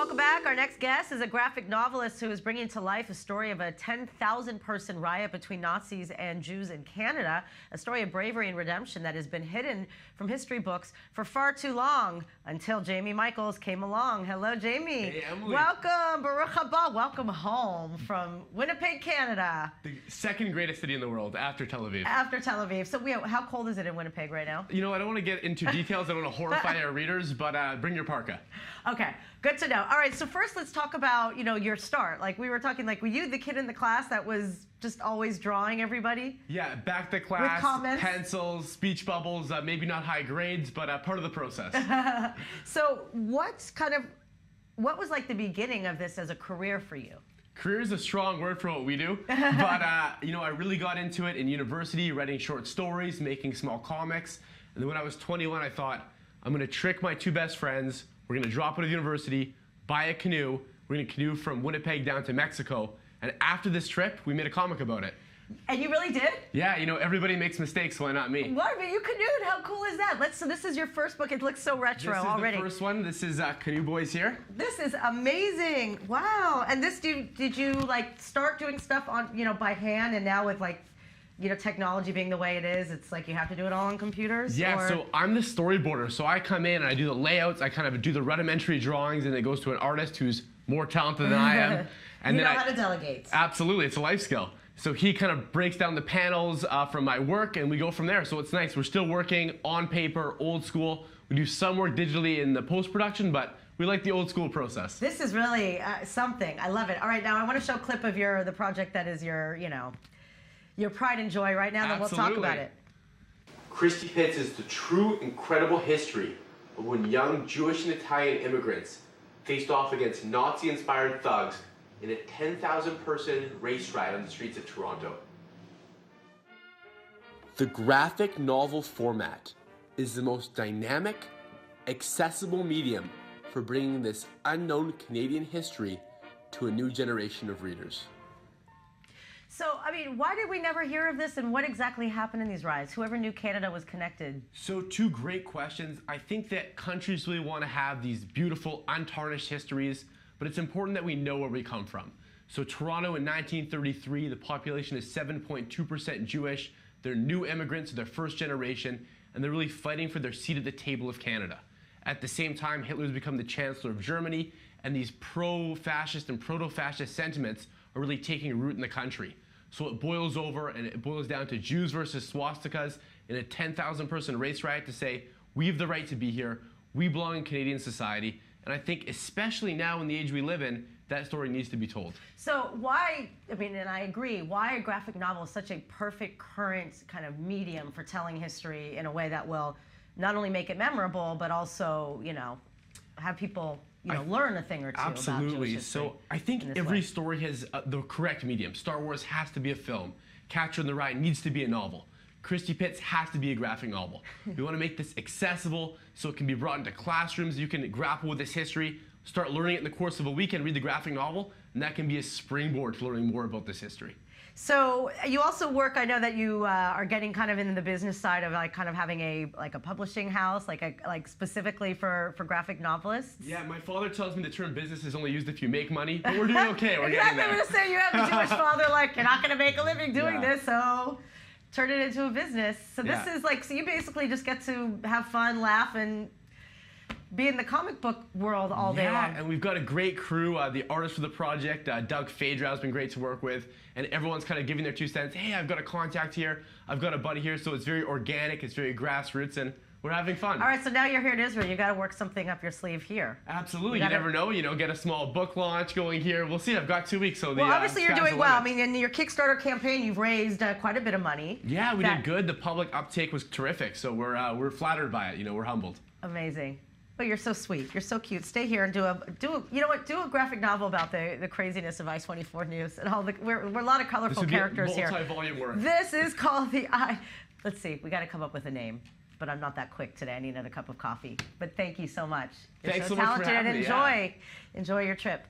welcome back. Our next guest is a graphic novelist who is bringing to life a story of a 10,000-person riot between Nazis and Jews in Canada, a story of bravery and redemption that has been hidden from history books for far too long, until Jamie Michaels came along. Hello, Jamie. Hey, Emily. Welcome, Baruch haba. Welcome home from Winnipeg, Canada. The second greatest city in the world after Tel Aviv. After Tel Aviv. So how cold is it in Winnipeg right now? You know, I don't want to get into details. I don't want to horrify our readers, but bring your parka. Okay, good to know. All right, so first let's talk about, your start. Like we were talking, like were you the kid in the class that was just always drawing everybody? Yeah, back to class, with comments? pencils, speech bubbles, maybe not high grades, but part of the process. So what was like the beginning of this as a career for you? Career is a strong word for what we do, but I really got into it in university, writing short stories, making small comics, and then when I was 21, I thought, I'm going to trick my two best friends. We're going to drop out of university, buy a canoe. We're going to canoe from Winnipeg down to Mexico. And after this trip, we made a comic about it. And you really did? Yeah, everybody makes mistakes, why not me? What? But you canoed. How cool is that? So this is your first book. It looks so retro already. This is the first one. This is Canoe Boys here. This is amazing. Wow. And this, did you like start doing stuff on, by hand, and now with technology being the way it is, it's like you have to do it all on computers? Yeah, so I'm the storyboarder. So I come in and I do the layouts, I kind of do the rudimentary drawings, and it goes to an artist who's more talented than I am. And you know how to delegate. Absolutely, it's a life skill. So he kind of breaks down the panels from my work, and we go from there. So it's nice. We're still working on paper, old school. We do some work digitally in the post-production, but we like the old school process. This is really something. I love it. All right, now I want to show a clip of the project that is your pride and joy right now, then we'll talk about it. Christie Pitts is the true, incredible history of when young Jewish and Italian immigrants faced off against Nazi-inspired thugs in a 10,000-person race riot on the streets of Toronto. The graphic novel format is the most dynamic, accessible medium for bringing this unknown Canadian history to a new generation of readers. So, why did we never hear of this, and what exactly happened in these riots? Whoever knew Canada was connected? So, two great questions. I think that countries really want to have these beautiful, untarnished histories, but it's important that we know where we come from. So, Toronto in 1933, the population is 7.2% Jewish. They're new immigrants, they're first generation, and they're really fighting for their seat at the table of Canada. At the same time, Hitler's become the Chancellor of Germany, and these pro-fascist and proto-fascist sentiments are really taking root in the country. So it boils over and it boils down to Jews versus swastikas in a 10,000-person race riot to say, we have the right to be here, we belong in Canadian society, and I think especially now in the age we live in, that story needs to be told. So why, and I agree, why a graphic novel is such a perfect current kind of medium for telling history in a way that will not only make it memorable, but also, have people learn a thing or two about Jewish history. Absolutely. So I think every story has the correct medium. Star Wars has to be a film. Catcher in the Rye needs to be a novel. Christie Pitts has to be a graphic novel. We want to make this accessible so it can be brought into classrooms. You can grapple with this history, start learning it in the course of a weekend, read the graphic novel, and that can be a springboard to learning more about this history. So you also work, I know that you are getting kind of into the business side of kind of having a publishing house, like specifically for graphic novelists. Yeah, my father tells me the term business is only used if you make money, but we're doing okay. We're getting there. I'm going to say you have a Jewish father, you're not going to make a living doing this, so turn it into a business. So this is so you basically just get to have fun, laugh, and be in the comic book world all day long. Yeah, and we've got a great crew. The artist for the project, Doug Phaedra, has been great to work with, and everyone's kind of giving their 2 cents. Hey, I've got a contact here, I've got a buddy here, so it's very organic, it's very grassroots, and we're having fun. All right, so now you're here in Israel. You got to work something up your sleeve here. Absolutely. You never know. Get a small book launch going here. We'll see. I've got 2 weeks, so well, obviously you're doing well. In your Kickstarter campaign, you've raised quite a bit of money. Yeah, we did good. The public uptake was terrific, so we're flattered by it. We're humbled. Amazing. But you're so sweet. You're so cute. Stay here and do a graphic novel about the craziness of I-24 News and all the. We're a lot of colorful characters here. Multi-volume work. This is called the I. Let's see. We got to come up with a name. But I'm not that quick today. I need another cup of coffee. But thank you so much. You're Thanks so so much talented, for having and me. enjoy your trip.